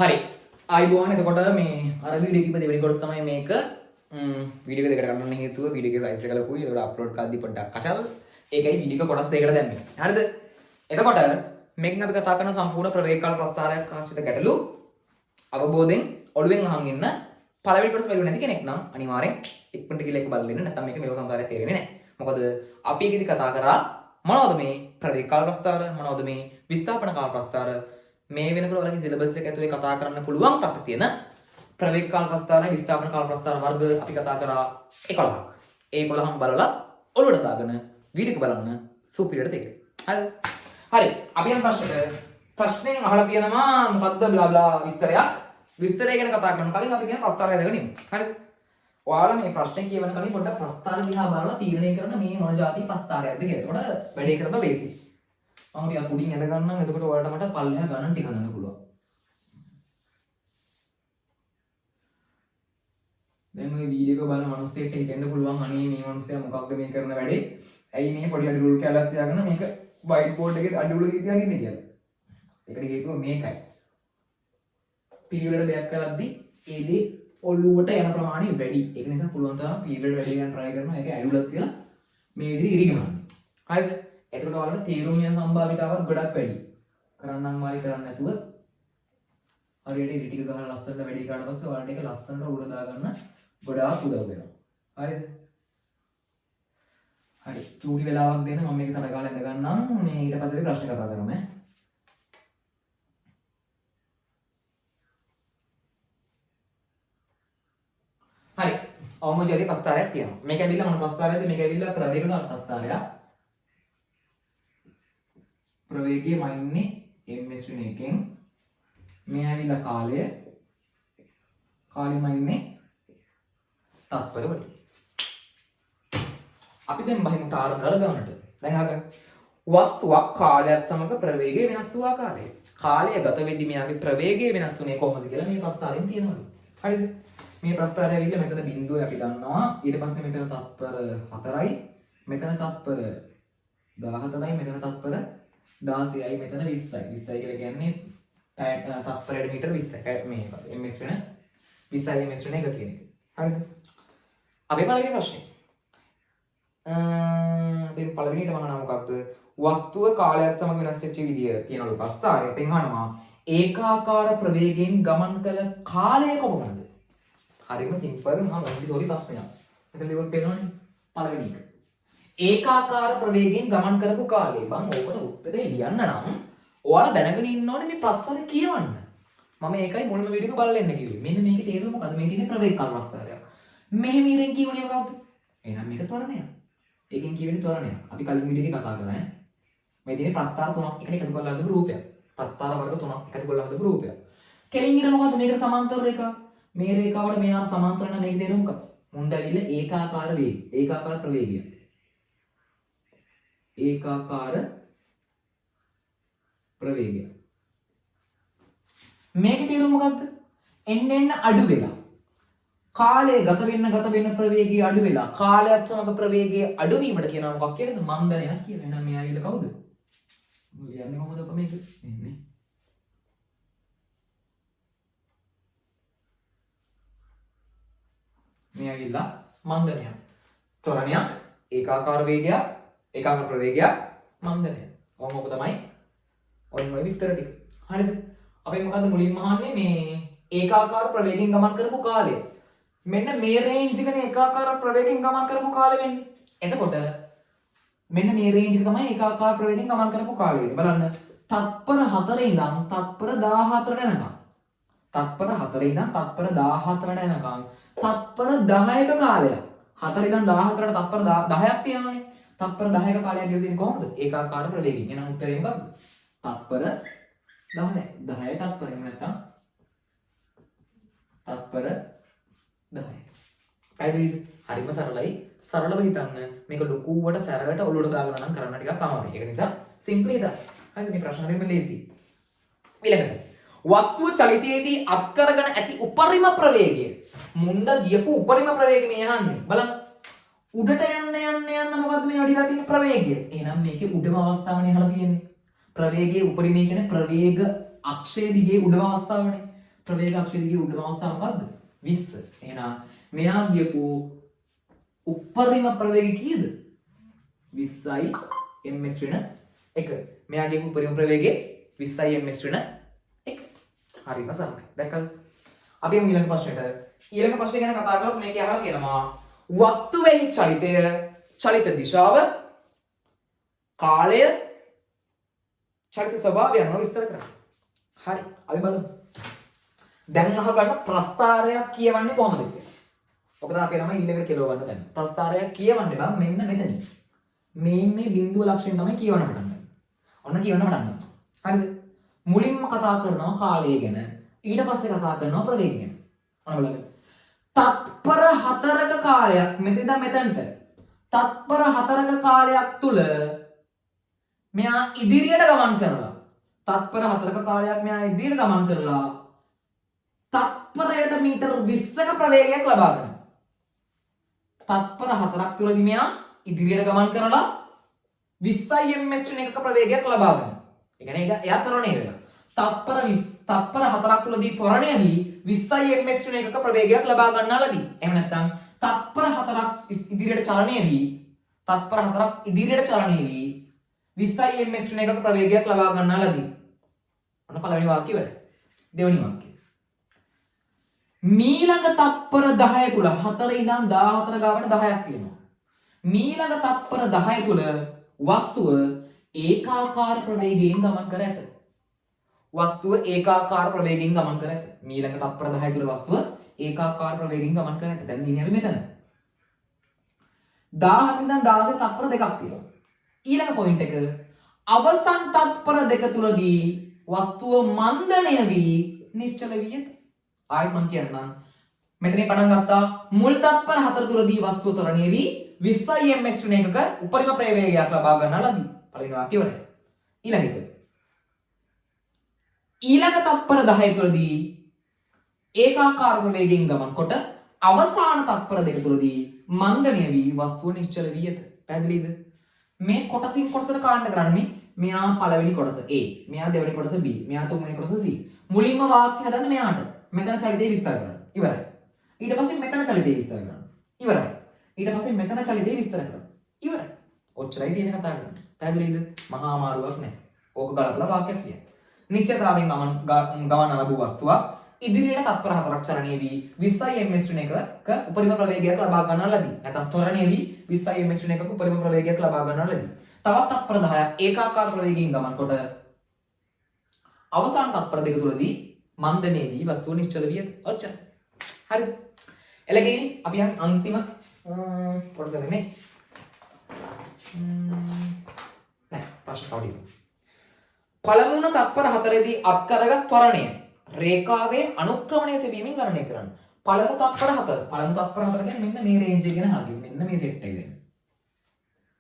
හරි අයිබෝන් එතකොට මේ අර වීඩියෝ කිව්ව දෙවෙනි කොටස තමයි මේක වීඩියෝ එක දෙකට ගන්න හේතුව වීඩියෝ එකේ සයිස් එක ලොකුයි ඒකට අප්ලෝඩ් කරද්දි පොඩ්ඩක් කචල් ඒකයි වීඩියෝ එක කොටස් දෙකකට දැම්මේ හරිද එතකොට මේකෙන් අපි කතා කරන සම්පූර්ණ ප්‍රවේගකාල ප්‍රස්ථාරයක් ආශ්‍රිත ගැටලු අවබෝධයෙන් ඔළුවෙන් අහන් ඉන්න පළවෙනි කොටස බලුවේ නැති කෙනෙක් නම් අනිවාර්යෙන් ඉක්මනට ගිහලා ඒක බලන්න ඉන්න නැත්නම් මේක මේව සංසාරය තේරෙන්නේ නැහැ මොකද අපි ඒකෙදි කතා කරා මොනවද මේ ප්‍රවේගකාල ප්‍රස්ථාර මොනවද මේ විස්ථාපන කාල ප්‍රස්ථාර මේ වෙනකොට ඔයාලගේ සිලබස් එක ඇතුලේ කතා කරන්න පුළුවන් තත්ත්වය තියෙන ප්‍රවේග කාල ප්‍රස්ථාර විස්ථාපන කාල ප්‍රස්ථාර වර්ග අපි කතා කරා 11ක්. ඒ 11ම බලලා ඔළුවට දාගෙන වීඩියෝ එක බලන්න සුපිරියට තේරෙයි. හරිද? හරි. අපි යන ප්‍රශ්නෙන් අහලා තියෙනවා මොකද්ද බ්ලා බ්ලා විස්තරය ගැන කතා කරන කලින් අපි කියන ප්‍රස්ථාරය දැනගෙන ඉමු. හරිද? ඔයාලා මේ ප්‍රශ්නේ කියවන කලින් පොඩ්ඩක් ප්‍රස්ථාර දිහා බලලා තීරණය කරන මේ මොන જાති ප්‍රස්ථාරයක්ද කියලා. එතකොට වැඩේ කරන්න ලේසි. මම ටිකක් උඩින් ඇඳ ගන්නම් එතකොට ඔයාලට මට පල්ලෙහා ගණන් ටික ගන්න පුළුවන්. දැන් මේ වීඩියෝ එක බලන මිනිස්සෙක්ට හිතෙන්න පුළුවන් අනේ මේ මිනිස්සයා මොකක්ද මේ කරන වැඩේ? ඇයි මේ පොඩි අඩි රූල් කැලක් තියාගෙන මේක වයිට් බෝඩ් එකේ අඩි උල තියාගෙන ඉන්නේ කියලා. ඒකට හේතුව මේකයි. පිළිවෙලට දෙයක් කරද්දී ඒ දේ ඔළුවට යන ප්‍රමාණය වැඩි. ඒක නිසා පුළුවන් තරම් පිළිවෙලට වැඩි ගන්න try කරනවා. ඒක අඩි උලක් තියලා මේ විදිහට ඉරි ගන්න. හරිද? එතකොට ඔයාලට තීරුම් යන සම්භාවිතාවක් ගොඩක් වැඩි. කරන්නම් වාලේ කරන්නේ නැතුව හරියට ඉරි ටික ගහලා ලස්සනට වැඩි කරාට පස්සේ ඔයාලට ඒක ලස්සනට උඩ දාගන්න ගොඩාක් උදව් වෙනවා. හරිද? හරි. චූටි වෙලාවක් දෙන්න මම මේක සඩ ගාලා ඉඳ ගන්නම්. මේ ඊට පස්සේ ප්‍රශ්න කතා කරමු ඈ. හරි. අවමෝජාලේ ප්‍රස්ථාරයක් තියෙනවා. මේක ඇවිල්ලා මොන ප්‍රස්ථාරයක්ද? මේක ඇවිල්ලා ප්‍රවේගකාල ප්‍රස්ථාරයක්. ප්‍රවේගය මයින්නේ ms ඍණ එකෙන් මේ ඇවිල්ලා කාලය මයින්නේ තත්පර වලින් අපි දැන් බහිමු තාරකාර ගන්නට දැන් අහගන්න වස්තුවක් කාලයත් සමග ප්‍රවේගය වෙනස් වූ ආකාරය කාලය ගත වෙද්දී මෙයාගේ ප්‍රවේගය වෙනස් වුණේ කොහොමද කියලා මේ ප්‍රස්ථාරයෙන් තියෙනවලු හරිද මේ ප්‍රස්ථාරය ඇවිල්ලා මෙතන බිඳුව අපි දන්නවා ඊට පස්සේ මෙතන තත්පර 4යි මෙතන තත්පර 14යි මෙතන තත්පර 16යි මෙතන 20යි 20යි කියලා කියන්නේ තත්පරයට මීටර 20යි මේ ms වෙන 20යි ms වෙන එක කියන එක. හරිද? අපි පළවෙනි ප්‍රශ්නේ. අපි පළවෙනිට මම මොකක්ද? වස්තුව කාලයත් සමග වෙනස් වෙච්ච විදිය තියෙනලු ප්‍රස්ථාරය පෙන්වනවා. ඒකාකාර ප්‍රවේගයෙන් ගමන් කළ කාලය කොහොමද? හරිම සිම්පල් මම සෝරි ප්‍රශ්නයක්. මෙතන ලියුවත් පේනවනේ. පළවෙනි එක. ඒකාකාර ප්‍රවේගයෙන් ගමන් කරපු කාලය බං ඕකට උත්තරේ ලියන්න නම් ඔයාලා දැනගෙන ඉන්න ඕනේ මේ ප්‍රස්ථාරය කියවන්න. මම ඒකයි මුල්ම වීඩියෝ එක බලලා එන්න කිව්වේ. මෙන්න මේකේ තේරුම මොකද්ද? මේ තියෙන ප්‍රවේග කාල ප්‍රස්ථාරයක්. මෙහෙම ඉරෙන් කියවනේ මොකද්ද? එහෙනම් මේක ත්වරණයක්. ඒකෙන් කියවෙන්නේ ත්වරණයක්. අපි කලින් වීඩියෝ එකේ කතා කරා ඈ. මේ තියෙන ප්‍රස්ථාර තුනක් එකට එකතු කරලා හදපු රූපයක්. ප්‍රස්ථාර වර්ග තුනක් එකතු කරලා හදපු රූපයක්. කෙලින් ඉර මොකද්ද? මේකට සමාන්තර රේඛා. මේ රේඛාවට මෙහා සමාන්තර නම් මේකේ තේරුම මොකක්ද? මුන්ද ඇවිල්ලා ඒකාකාර වේගය. ඒකාකාර ප්‍රවේගය. ඒකාකාර ප්‍රවේගය. මේකේ තේරුම මොකද්ද? එන්න අඩු වෙලා. කාලය ගත වෙන්න ප්‍රවේගය අඩු වෙලා. කාලයත් සමග ප්‍රවේගයේ අඩු වීමට කියනවා මොකක් කියලාද? මන්දනයක් කියලා. එහෙනම් මේ ආවිල කවුද? ලියන්නේ කොහොමද ඔක මේක? එන්නේ. මේ ආවිල්ලා මන්දනයක්. ත්වරණයක්, ඒකාකාර වේගයක්, ඒකාකාර ප්‍රවේගයක්, මන්දනයක්. ඕක තමයි ඔන්න ඔය විස්තර ටික. හරිද? අපි මොකද්ද මුලින්ම අහන්නේ මේ ඒකාකාර ප්‍රවේගයෙන් ගමන් කරපු කාලය. මෙන්න මේ රේන්ජ් එකනේ ඒකාකාර ප්‍රවේගයෙන් ගමන් කරපු කාලය වෙන්නේ. එතකොට මෙන්න මේ රේන්ජ් එක තමයි ඒකාකාර ප්‍රවේගයෙන් ගමන් කරපු කාලය වෙන්නේ. බලන්න. තත්පර 4 ඉඳන් තත්පර 14 යනකම්. තත්පර 4 ඉඳන් තත්පර 14 යනකම් තත්පර 10ක කාලයක්. 4 ඉඳන් 14ට තත්පර 10ක් තියෙනවානේ. තත්පර 10ක කාලයක් කියලා දෙන්නේ කොහොමද? ඒකාකාර ප්‍රවේගයෙන්. එහෙනම් උත්තරේ මොකක්ද? තත්පර 10යි. 10යි තත්පර එහෙම නැත්නම් තත්පර 10යි. පැහැදිලිද? හරිම සරලයි. සරලව හිතන්න මේක ලොකුවට සැරකට ඔලුවට දාගෙන නම් කරන්න ටිකක් අමාරුයි. ඒක නිසා සිම්පලි හිතන්න. හරිද? මේ ප්‍රශ්න හරිම ලේසි. ඊළඟට වස්තුව චලිතයේදී අත්කරගෙන ඇති උපරිම ප්‍රවේගය. මුන්ද ගියපු උපරිම ප්‍රවේගය මේ අහන්නේ. බලන්න. උඩට යන්න මොකද්ද මේ වැඩිලා තියෙන ප්‍රවේගය? එහෙනම් මේකේ උඩම අවස්ථාවනේ අහලා තියෙන්නේ. ප්‍රවේගයේ උපරිමය කියන්නේ ප්‍රවේග අක්ෂය දිගේ උඩම අවස්ථාවනේ. ප්‍රවේග අක්ෂය දිගේ උඩම අවස්ථාව මොකද්ද? 20. එහෙනම් මෙයා ගියපු උපරිම ප්‍රවේගය කීයද? 20යි ms ඍණ 1. මෙයා ගියපු උපරිම ප්‍රවේගය 20යි ms ඍණ 1. හරි අසන්නයි. දැක්කද? අපි යමු ඊළඟ ප්‍රශ්නෙට. ඊළඟ ප්‍රශ්නේ ගැන කතා කරොත් මේකේ අහලා තියෙනවා වස්තුවේහි චලිතය, චලිත දිශාව, කාලය, චලිත ස්වභාවය යනවා විස්තර කරන්න. හරි අපි බලමු. දැන් අහගන්න ප්‍රස්ථාරයක් කියවන්නේ කොහොමද කියලා. ඔක තමයි අපි ළමයි ඊළඟට කෙලව ගන්න ගන්න. ප්‍රස්ථාරයක් කියවන්නේ බං මෙන්න මෙතන. මේ බිඳුව ලක්ෂණ තමයි කියවන්න පටන් ගන්න. ඔන්න කියවන්න පටන් ගන්න. හරිද? මුලින්ම කතා කරනවා කාලය ගැන. ඊට පස්සේ කතා කරනවා ප්‍රවේගය ගැන. ඔන්න බලන්න. තත්පර 4ක කාලයක් මෙතන මෙතනට. තත්පර 4ක කාලයක් තුල මෙයා ඉදිරියට ගමන් කරලා. තත්පර 4ක කාලයක් මෙයා ඉදිරියට ගමන් කරලා තත්පරයට මීටර් 20ක ප්‍රවේගයක් ලබා ගන්නවා. තත්පර 4ක් තුලදී මෙයා ඉදිරියට ගමන් කරලා 20 ms ශ්‍රේණි එකක ප්‍රවේගයක් ලබා ගන්නවා. ඒ කියන්නේ එයා ත්වරණය වෙනවා. තත්පර 4ක් තුලදී ත්වරණය වී 20 ms ශ්‍රේණි එකක ප්‍රවේගයක් ලබා ගන්නාලදී. එහෙම නැත්නම් තත්පර 4ක් ඉදිරියට චලනය වී තත්පර 4ක් ඉදිරියට චලනය වී 20 ms ශ්‍රේණි එකක ප්‍රවේගයක් ලබා ගන්නාලදී. ඔන්න පළවෙනි වාක්‍යය ඉවරයි. දෙවෙනි වාක්‍යය. මීළඟ තත්පර 10 තුල 4 ඉඳන් 14 ගාවට 10ක් තියෙනවා. මීළඟ තත්පර 10 තුල වස්තුව ඒකාකාර ප්‍රවේගයෙන් ගමන් කර ඇත. වස්තුව ඒකාකාර ප්‍රවේගයෙන් ගමන් කර ඇත. මීළඟ තත්පර 10 තුල වස්තුව ඒකාකාර ප්‍රවේගයෙන් ගමන් කර ඇත. දැන් දිනේ අපි මෙතන. 17 ඉඳන් 16 තත්පර දෙකක් තියෙනවා. ඊළඟ පොයින්ට් එක අවසන් තත්පර දෙක තුලදී වස්තුව මන්දනය වී නිශ්චල වී ඇත. ආයෙත් මම කියන්නම්. මෙතනින් පටන් ගත්තා මුල් තත්පර 4 තුලදී වස්තුව ත්වරණය වී 20 ms ශ්‍රේණි එකක උපරිම ප්‍රවේගයක් ලබා ගන්නාලදී. පළවෙනි වාක්‍යය ඉවරයි. ඊළඟ එක. ඊළඟ තත්පර 10 තුලදී ඒකාකාර ප්‍රවේගයෙන් ගමන් කොට අවසාන තත්පර දෙක තුලදී මන්දනය වී වස්තුව නිශ්චල වී ඇත. පැහැදිලිද? මේ කොටසින් කොටසට කාණ්ඩ කරන්නේ මෙයා පළවෙනි කොටස A, මෙයා දෙවෙනි කොටස B, මෙයා තුන්වෙනි කොටස C. මුලින්ම වාක්‍ය හදන්න මෙයාට. මෙතන චලිතය විස්තර කරන්න. ඉවරයි. ඊට පස්සේ මෙතන චලිතය විස්තර කරන්න. ඉවරයි. ඊට පස්සේ මෙතන චලිතය විස්තර කරන්න. ඉවරයි. ඔච්චරයි තියෙන කතා කරන්න. පැහැදිලිද? මහා අමාරුවක් නැහැ. ඕක ගලපලා වාක්‍යයක් කියන්න. නිශ්චිතතාවයෙන් ගමන් ලැබූ වස්තුවක් ඉදිරියට තත්පර 4ක් චලනය වී 20 ms ශ්‍රේණි එකක උපරිම ප්‍රවේගයක් ලබා ගන්නාලදී. නැත්නම් ත්වරණය වී 20 ms ශ්‍රේණි එකක උපරිම ප්‍රවේගයක් ලබා ගන්නාලදී. තවත් තත්පර 10ක් ඒකාකාර ප්‍රවේගයෙන් ගමන් කොට අවසාන තත්පර දෙක තුලදී මන්දනය වී වස්තුව නිශ්චල වී ඇත. ඔච්චරයි. හරිද? එළගෙයි අපි යන් අන්තිම කොටස නෙමෙයි. නෑ ප්‍රශ්න තව ටිකක්. පළමුවන තත්පර 4දී අත්කරගත් ත්වරණය රේඛාවේ අනුක්‍රමණය සෙවීමෙන් ගණනය කරන්න. පළමු තත්පර 4 කියන්නේ මෙන්න මේ රේන්ජ් එක ගැන හදින්න. මෙන්න මේ සෙට් එක ගැන.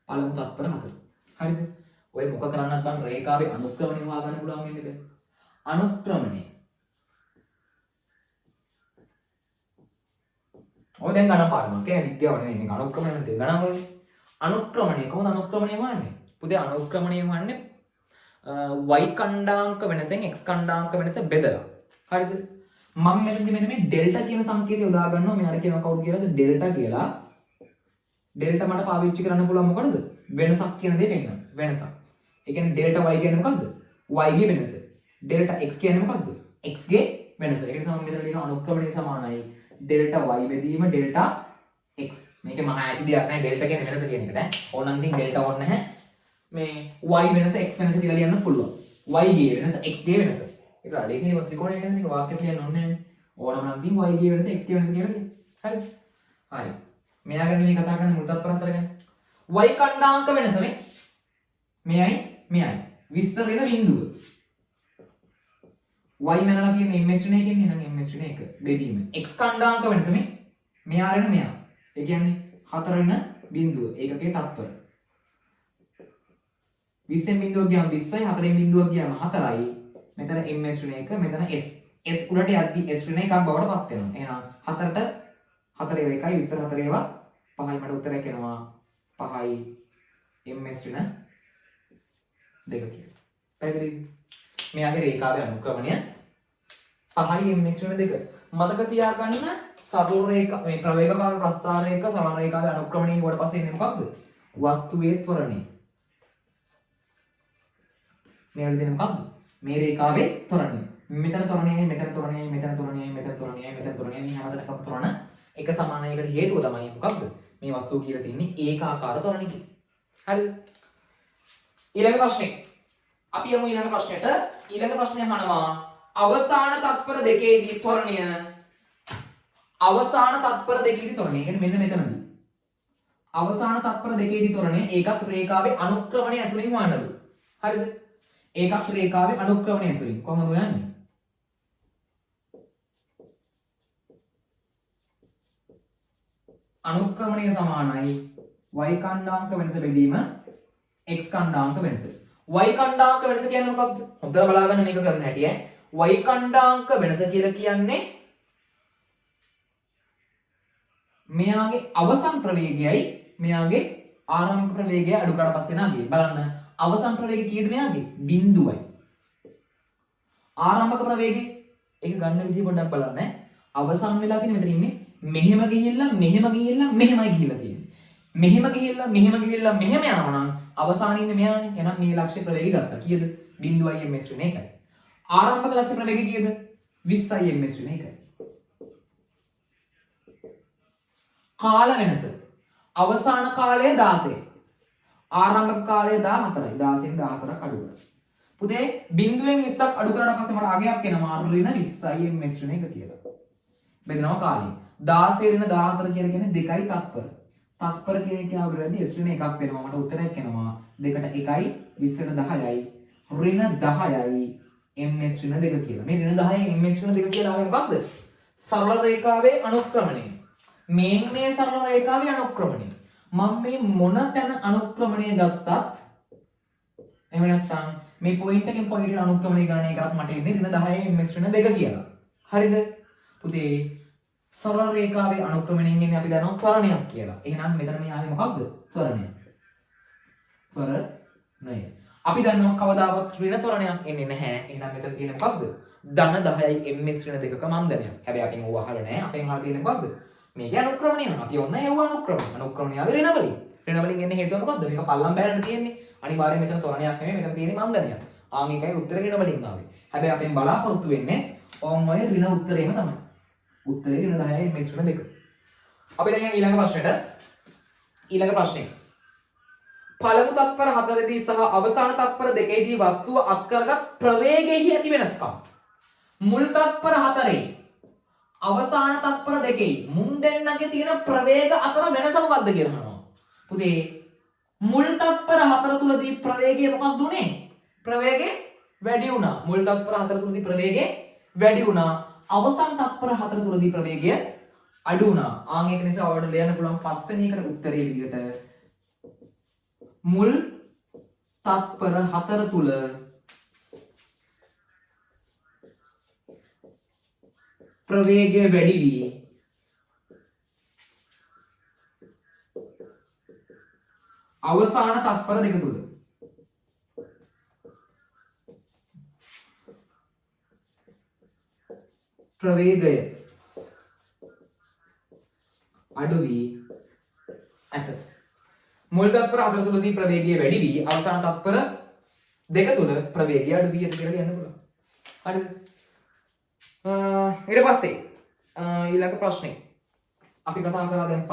පළමු තත්පර 4. හරිද? ඔය මොක කරන්නත් බං රේඛාවේ අනුක්‍රමණය හොයාගන්න පුළුවන් වෙන්නේ බෑ. අනුක්‍රමණය. ඔය දැන් ගණන් පාඩමක්. ඒ විද්‍යාව නෙමෙයි මේක අනුක්‍රමණය නෙමෙයි ගණන් වලනේ. අනුක්‍රමණය කොහොමද අනුක්‍රමණය හොයන්නේ? පුතේ අනුක්‍රමණය හොයන්නේ y කණ්ඩාංක වෙනසෙන් x කණ්ඩාංක වෙනස බෙදලා. හරිද? මම මෙතනදී මෙන්න මේ ඩෙල්ටා කියන සංකේතය යොදා ගන්නවා. මෙයාට කියනවා කවුරු කියලාද? ඩෙල්ටා කියලා. ඩෙල්ටා මට පාවිච්චි කරන්න පුළුවන් මොකටද? වෙනසක් කියන දේ පෙන්නන්න. වෙනසක්. ඒ කියන්නේ ඩෙල්ටා y කියන්නේ මොකද්ද? y ගේ වෙනස. ඩෙල්ටා x කියන්නේ මොකද්ද? x ගේ වෙනස. ඒ නිසා මම මෙතන ලියනවා අනුක්‍රමණය සමානයි ඩෙල්ටා y බෙදීම ඩෙල්ටා x. මේකේ මහා ඇති දෙයක් නැහැ ඩෙල්ටා කියන්නේ වෙනස කියන එකට ඈ. ඕනනම් ඉතින් ඩෙල්ටා ඕන නැහැ. මේ y වෙනස x වෙනස කියලා ලියන්න පුළුවන්. y ගේ වෙනස x ගේ වෙනස. ඒක රඩේසියේ ත්‍රිකෝණයක් කියන්නේ මේක වාක්‍යයක් ලියන්න ඕනේ නැහැ. ඕනම නම් ඉතින් y ගේ වෙනස x ගේ වෙනස කියලා ලියන්න. හරිද? හරි. මෙයා ගැන මේ කතා කරන්නේ මුල් තත්පර 4 ගැන. y කණ්ඩාංක වෙනස මෙයයි මෙයයි. විස්තර වෙන බිඳුව. y මනලා කියන්නේ ms ශ්‍රේණිය කියන්නේ එහෙනම් ms ශ්‍රේණිය 1 බෙදීම. x කණ්ඩාංක වෙනස මෙයා වෙන මෙයා. ඒ කියන්නේ 4 වෙන බිඳුව. ඒකකේ තත්පර. 20 බිඳුවක් ගියාම 20යි 4 බිඳුවක් ගියාම 4යි. මෙතන ms ශ්‍රේණිය 1 මෙතන s. s උඩට යද්දි s ශ්‍රේණිය එකක් බවට පත් වෙනවා. එහෙනම් 4ට 4 ඒවා 1යි විස්තර 4 ඒවා 5යි මට උත්තරයක් එනවා 5යි ms ශ්‍රේණිය 2 කියලා. පැහැදිලිද? මෙයාගේ රේඛාවේ අනුක්‍රමණය සහයි m මිශ්‍රණ දෙක. මතක තියාගන්න සරල රේඛා මේ ප්‍රවේගකාර ප්‍රස්ථාර රේඛ සරල රේඛාවේ අනුක්‍රමණය ඊට පස්සේ එන්නේ මොකක්ද? වස්තුවේ ත්වරණය. මේ විදිහට මොකක්ද? මේ රේඛාවේ ත්වරණය. මෙතන ත්වරණයයි මෙතන ත්වරණයයි මෙතන ත්වරණයයි මෙතන ත්වරණයයි මෙතන ත්වරණයයි මේ හැමතැනකම ත්වරණ එක සමානයකට හේතුව තමයි මොකක්ද? මේ වස්තුව කියලා තියෙන්නේ ඒකාකාර ත්වරණයක. හරිද? ඊළඟ ප්‍රශ්නේ. අපි යමු ඊළඟ ප්‍රශ්නෙට. ඊළඟ ප්‍රශ්නේ අහනවා අවසාන තත්පර දෙකේදී ත්වරණය අවසාන තත්පර දෙකේදී ත්වරණය. කියන්නේ මෙන්න මෙතනදී. අවසාන තත්පර දෙකේදී ත්වරණය ඒකත් රේඛාවේ අනුක්‍රමණය ඇසුරින් හොයන්නලු. හරිද? ඒකත් රේඛාවේ අනුක්‍රමණය ඇසුරින් කොහොමද හොයන්නේ? අනුක්‍රමණය සමානයි y කණ්ඩාංක වෙනස බෙදීම x කණ්ඩාංක වෙනස. y කණ්ඩාංක වෙනස කියන්නේ මොකක්ද? හොඳට බලාගන්න මේක කරන්න හැටි ඈ. y කණ්ඩාංක වෙනස කියලා කියන්නේ මෙයාගේ අවසන් ප්‍රවේගයයි මෙයාගේ ආරම්භ ප්‍රවේගය අඩු කරලා පස්සේ නාගේ. බලන්න අවසන් ප්‍රවේගය කීයද මෙයාගේ? බිඳුවයි. ආරම්භක ප්‍රවේගය ඒක ගන්න විදිහ පොඩ්ඩක් බලන්න ඈ. අවසන් වෙලා තියෙන මෙතන ඉන්නේ මෙහෙම ගිහිල්ලා මෙහෙමයි ගිහිල්ලා තියෙන්නේ. මෙහෙම ගිහිල්ලා මෙහෙම යනවා නම් අවසානයේ ඉන්නේ මෙයානේ. එහෙනම් මේ ලක්ෂ්‍ය ප්‍රවේගය ගත්තා. කීයද? 0.m ශ්‍රේණිය 1යි. ආරම්භක ලක්ෂ්‍ය ප්‍රවේගය කීයද? 20යි m ශ්‍රේණිය 1යි. කාල වෙනස. අවසාන කාලය 16යි. ආරම්භක කාලය 14යි. 16න් 14ක් අඩු කරා. පුතේ 0.20ක් අඩු කරාට පස්සේ මට අගයක් එනවා ඍණ 20යි m ශ්‍රේණිය 1 කියලා. බෙදනවා කාලය. 16 ඍණ 14 කියලා කියන්නේ 2යි තත්පර. තත්පර කියන එක අවුරුද්දේ ශ්‍රේණිය එකක් වෙනවා. මට උත්තරයක් එනවා 2ට 1යි 20ට 10යි ඍණ 10යි m ශ්‍රේණිය 2 කියලා. මේ ඍණ 10යි m ශ්‍රේණිය 2 කියලා ආවේ මොකක්ද? සරල රේඛාවේ අනුක්‍රමණය. මේ සරල රේඛාවේ අනුක්‍රමණය. මම මේ මොන තැන අනුක්‍රමණය ගත්තත් එහෙම නැත්නම් මේ පොයින්ට් එකෙන් පොයින්ට් එකට අනුක්‍රමණය ගණනය කරත් මට එන්නේ ඍණ 10යි m ශ්‍රේණිය 2 කියලා. හරිද? පුතේ සරල රේඛාවේ අනුක්‍රමණයෙන් එන්නේ අපි දන්නවා ත්වරණයක් කියලා. එහෙනම් මෙතන මේ ආවේ මොකක්ද? ත්වරණය. ත්වරණය. අපි දන්නවා කවදාවත් ඍණ ත්වරණයක් එන්නේ නැහැ. එහෙනම් මෙතන තියෙන්නේ මොකක්ද? ධන 10යි m ශ්‍රේණිය 2ක මන්දනයක්. හැබැයි අපෙන් ඕව අහලා නැහැ. අපෙන් අහලා තියෙන්නේ මොකක්ද? මේකේ අනුක්‍රමණය. අපි ඔන්න ඒව අනුක්‍රමණය. අනුක්‍රමණය ආවේ ඍණ වලින්. ඍණ වලින් එන්නේ හේතුව මොකක්ද? මේක පල්ලම් බැලන්න තියෙන්නේ. අනිවාර්යයෙන් මෙතන ත්වරණයක් නෙමෙයි. මෙතන තියෙන්නේ මන්දනයක්. ආන් එකයි උත්තරේ ඍණ වලින් ආවේ. හැබැයි අපෙන් බලාපොරොත්තු වෙන්නේ ඕම් ඔය ඍණ උත්තරේම තමයි. උත්තරේ ඍණ 10යි m ශ්‍රේණිය 2. අපි දැන් යන ඊළඟ ප්‍රශ්නෙට. ඊළඟ ප්‍රශ්නේ. පළමු තත්පර 4දී සහ අවසාන තත්පර 2දී වස්තුව අත්කරගත් ප්‍රවේගයෙහි ඇති වෙනස්කම්. මුල් තත්පර 4යි අවසාන තත්පර 2යි මුන් දෙන්නගේ තියෙන ප්‍රවේග අතර වෙනස මොකක්ද කියලා අහනවා. පුතේ මුල් තත්පර 4 තුලදී ප්‍රවේගය මොකක්ද උනේ? ප්‍රවේගය වැඩි වුණා. මුල් තත්පර 4 තුලදී ප්‍රවේගය වැඩි වුණා. අවසන් තත්පර 4 තුලදී ප්‍රවේගය අඩු වුණා. ආන් ඒක නිසා ඔයාලට ලියන්න පුළුවන් පස්වෙනි එකට උත්තරේ විදිහට මුල් තත්පර 4 තුල ප්‍රවේගය වැඩි වී අවසාන තත්පර 2 තුල ප්‍රවේගය අඩු වී ඇත. මුල් තත්පර 4 තුලදී ප්‍රවේගය වැඩි වී අවසාන තත්පර 2 තුල ප්‍රවේගය අඩු වී ඇත කියලා කියන්න පුළුවන්. හරිද? ඊට පස්සේ ඊළඟ ප්‍රශ්නේ අපි කතා කරා දැන් 5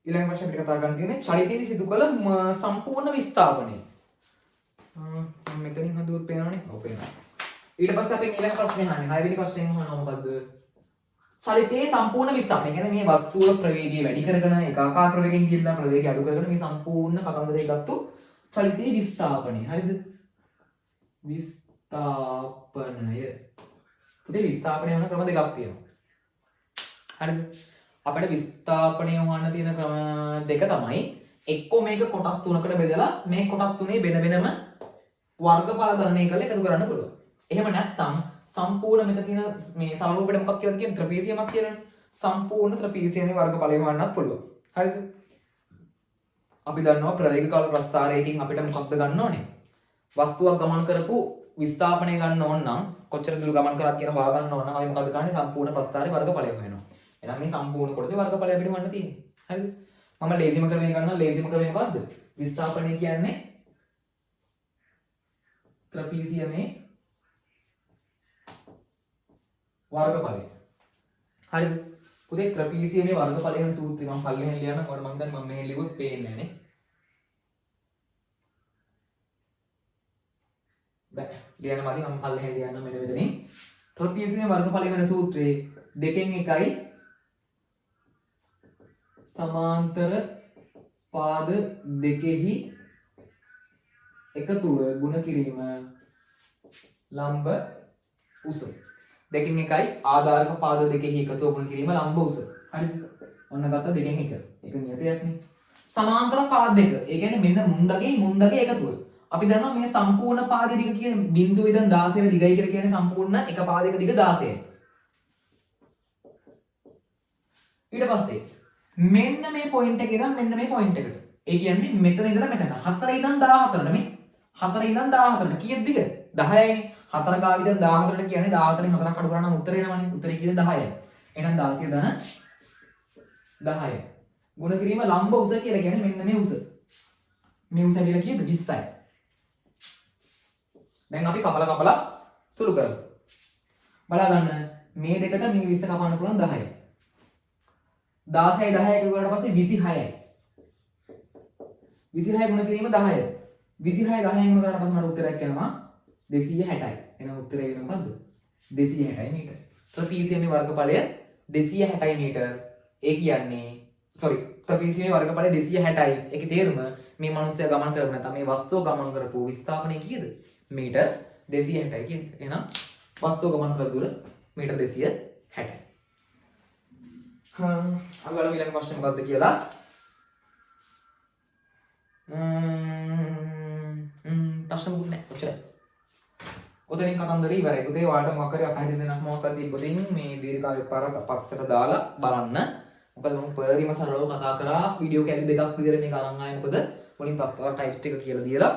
ඊළඟ ප්‍රශ්නේ අපිට කතා කරන්න තියෙන්නේ චලිතයේදී සිදු කළ සම්පූර්ණ විස්ථාපනය. මම මෙතනින් හදුවොත් පේනවනේ. ඔව් පේනවා. ඊට පස්සේ අපි ඊළඟ ප්‍රශ්නේ අහන්නේ 6 වෙනි ප්‍රශ්නේ අහනවා මොකද්ද? චලිතයේ සම්පූර්ණ විස්ථාපනය. කියන්නේ මේ වස්තුව ප්‍රවේගය වැඩි කරගෙන ඒකාකාර ප්‍රවේගයෙන් ගිහිල්ලා ප්‍රවේගය අඩු කරගෙන මේ සම්පූර්ණ කතන්දරය ගත්තු චලිතයේ විස්ථාපනය. හරිද? විස්ථාපනය. පුතේ විස්ථාපනය වන ක්‍රම දෙකක් තියෙනවා. හරිද? අපිට විස්ථාපනය හොයන්න තියෙන ක්‍රම දෙක තමයි එක්කෝ මේක කොටස් තුනකට බෙදලා මේ කොටස් තුනේ වෙන වෙනම වර්ගඵල ගණනය කරලා එකතු කරන්න පුළුවන්. එහෙම නැත්නම් සම්පූර්ණ මෙතන තියෙන මේ තල රූපෙට මොකක් කියලාද කියන්නේ ත්‍රිපීසියමක් කියලානේ. සම්පූර්ණ ත්‍රිපීසියමේ වර්ගඵලය හොයන්නත් පුළුවන්. හරිද? අපි දන්නවා ප්‍රවේග කාල ප්‍රස්ථාරයකින් අපිට මොකක්ද ගන්න ඕනේ? වස්තුවක් ගමන් කරපු විස්ථාපනය ගන්න ඕන නම් කොච්චර දුර ගමන් කරත් කියන හොයා ගන්න ඕන නම් අපි මොකද කරන්නේ? සම්පූර්ණ ප්‍රස්ථාරයේ වර්ගඵලය හොයනවා. එහෙනම් මේ සම්පූර්ණ කොටසේ වර්ගඵලය අපිට හොයන්න තියෙන්නේ. හරිද? මම ලේසිම ක්‍රමය ගන්නවා. ලේසිම ක්‍රමය මොකද්ද? විස්ථාපනය කියන්නේ ත්‍රපීසියමේ වර්ගඵලය. හරිද? පුතේ ත්‍රපීසියමේ වර්ගඵලය වෙන සූත්‍රය මම පල්ලෙහෙන් ලියන්න. ඔයාලට මම හිතන්නේ මම මෙහෙන් ලියුවොත් පේන්නේ නැහැ නේ. බෑ. ලියන්න මදි මම පල්ලෙහෙන් ලියන්න මෙන්න මෙතනින්. ත්‍රපීසියමේ වර්ගඵලය වෙන සූත්‍රයේ දෙකෙන් එකයි සමාන්තර පාද දෙකෙහි එකතුව ගුණ කිරීම ලම්බ උස. දෙකෙන් එකයි ආධාරක පාද දෙකෙහි එකතුව ගුණ කිරීම ලම්බ උස. හරිද? ඔන්න ගත්තා දෙකෙන් එක. ඒක නියතයක් නේ. සමාන්තර පාද දෙක. ඒ කියන්නේ මෙන්න මුන්දගේ එකතුව. අපි දන්නවා මේ සම්පූර්ණ පාදයේ දිග කියන්නේ බිඳුව ඉඳන් 16 දිගයි කියලා කියන්නේ සම්පූර්ණ එක පාදයක දිග 16යි. ඊට පස්සේ මෙන්න මේ පොයින්ට් එක ඉඳන් මෙන්න මේ පොයින්ට් එකට. ඒ කියන්නේ මෙතන ඉඳලා මෙතන. 4 ඉඳන් 14 නෙමෙයි. 4 ඉඳන් 14ට කීයද දිග? 10යිනේ. 4 ගාව ඉඳන් 14ට කියන්නේ 14න් 4ක් අඩු කරා නම් උත්තරේ එනවනේ. උත්තරේ කියන්නේ 10යි. එහෙනම් 16 ධන 10යි. ගුණ කිරීම ලම්බ උස කියලා කියන්නේ මෙන්න මේ උස. මේ උස කියලා කීයද? 20යි. දැන් අපි කපලා සුළු කරමු. බලා ගන්න මේ දෙකට මේ 20 කපන්න පුළුවන් 10යි. 16යි 10යි කියුවාට පස්සේ 26යි. 26 ගුණ කිරීම 10යි. 26 10න් ගුණ කරාට පස්සේ මට උත්තරයක් එනවා 260යි. එහෙනම් උත්තරය වෙන මොකද්ද? 260යි මීටර. ත්‍රපීසියමේ වර්ගඵලය 260යි මීටර. ඒ කියන්නේ ත්‍රපීසියමේ වර්ගඵලය 260යි. ඒකේ තේරුම මේ මිනිස්සයා ගමන් කරපු නැත්නම් මේ වස්තුව ගමන් කරපු විස්ථාපනය කීයද? මීටර් 260යි කියන්නේ. එහෙනම් වස්තුව ගමන් කරපු දුර මීටර් 260යි. අගල ඊළඟ ප්‍රශ්නේ මොකද්ද කියලා ප්‍රශ්න මුකුත් නැහැ ඔච්චරයි. ඔතනින් කතන්දරේ ඉවරයි. පුතේ ඔයාලට මොකක් හරි අහන්න දෙන්නක් මොකක් හරි තිබ්බොතින් මේ දීර්ඝායු පාරක් පස්සට දාලා බලන්න. මොකද මම පරිම සරලව කතා කරා වීඩියෝ කැලි දෙකක් විදිහට මේක අරන් ආයේ මොකද මුලින් ප්‍රස්තාව ටයිප්ස් ටික කියලා දීලා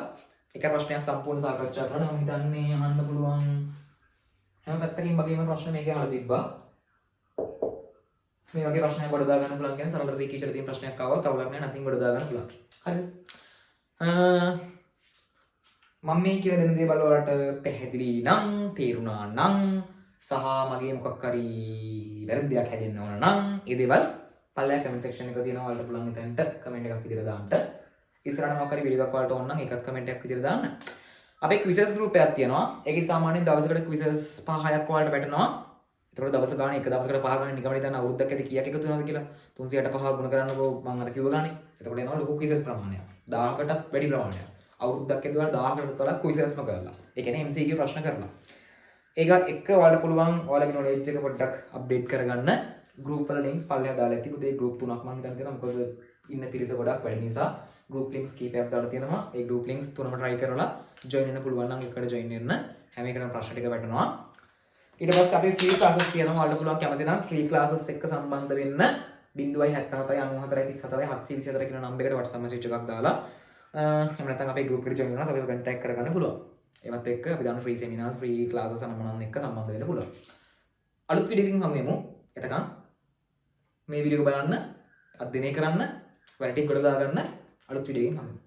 එක ප්‍රශ්නයක් සම්පූර්ණ සාකච්ඡා කරලා මම හිතන්නේ අහන්න පුළුවන් හැම පැත්තකින් වගේම ප්‍රශ්න මේකේ අහලා තිබ්බා. මේ වගේ ප්‍රශ්නයක් ගොඩ දා ගන්න පුළුවන් කියන්නේ සමහර රීකීචර තියෙන ප්‍රශ්නයක් ආවොත් අවුලක් නැහැ නැතිනම් ගොඩ දා ගන්න පුළුවන්. හරිද? මම මේ කියන දෙන දේවල් වලට පැහැදිලි නම් තේරුණා නම් සහ මගේ මොකක් හරි වැරදි දෙයක් හැදෙන්න ඕන නම් ඒ දේවල් පල්ලෙහා කමෙන්ට් සෙක්ෂන් එක තියෙනවා ඔයාලට පුළුවන් එතනට කමෙන්ට් එකක් විදිහට දාන්න. ඉස්සරහට මොකක් හරි වීඩියෝ එකක් වලට ඕන නම් ඒකත් කමෙන්ට් එකක් විදිහට දාන්න. අපේ ක්විසස් ගෲප් එකක් තියෙනවා. ඒකේ සාමාන්‍යයෙන් දවසකට ක්විසස් 5-6ක් ඔයාලට වැටෙනවා. ඒතකොට දවස් ගානේ එක දවසකට 5 ගානේ නිකම්ම හිතන්න අවුරුද්දක් ඇති කීයක් එකතු වෙනවද කියලා 365 ගුණ කරන්නකෝ මම අර කිව්ව ගානේ. එතකොට එනවා ලොකු ක්විසස් ප්‍රමාණයක්. 1000කටත් වැඩි ප්‍රමාණයක්. අවුරුද්දක් ඇතුළත 1000කටත් වඩා ක්විසස්ම කරලා. ඒ කියන්නේ MCQ ප්‍රශ්න කරලා. ඒක එක්ක ඔයාලට පුළුවන් ඔයාලගේ නොලෙජ් එක පොඩ්ඩක් අප්ඩේට් කරගන්න ගෲප් වල ලින්ක්ස් පල්ලෙහා දාලා ඇති. පුතේ ගෲප් 3ක් මම හිතන් තියෙනවා. මොකද ඉන්න පිරිස ගොඩක් වැඩි නිසා ගෲප් ලින්ක්ස් කීපයක් දාලා තියෙනවා. ඒ ගෲප් ලින්ක්ස් තුනම try කරලා join වෙන්න පුළුවන් නම් එකට join වෙන්න. හැම එකටම ප්‍රශ්න ටික වැටෙනවා. ඊට පස්සේ අපි free classes තියෙනවා. ඔයාලට පුළුවන් කැමති නම් free classes එක්ක සම්බන්ධ වෙන්න 077 94 37 724 කියන නම්බර් එකට WhatsApp message එකක් දාලා එහෙම නැත්නම් අපේ group එකට join වෙනවා. අපිව contact කරගන්න පුළුවන්. ඒවත් එක්ක අපි දාන free seminars free classes අනමනන් එක්ක සම්බන්ධ වෙන්න පුළුවන්. අලුත් වීඩියෝ එකකින් හමු වෙමු. එතකන් මේ වීඩියෝ එක බලන්න, අධ්‍යයනය කරන්න, වැඩ ටික ගොඩ දාගන්න අලුත් වීඩියෝ එකකින් හමු වෙමු.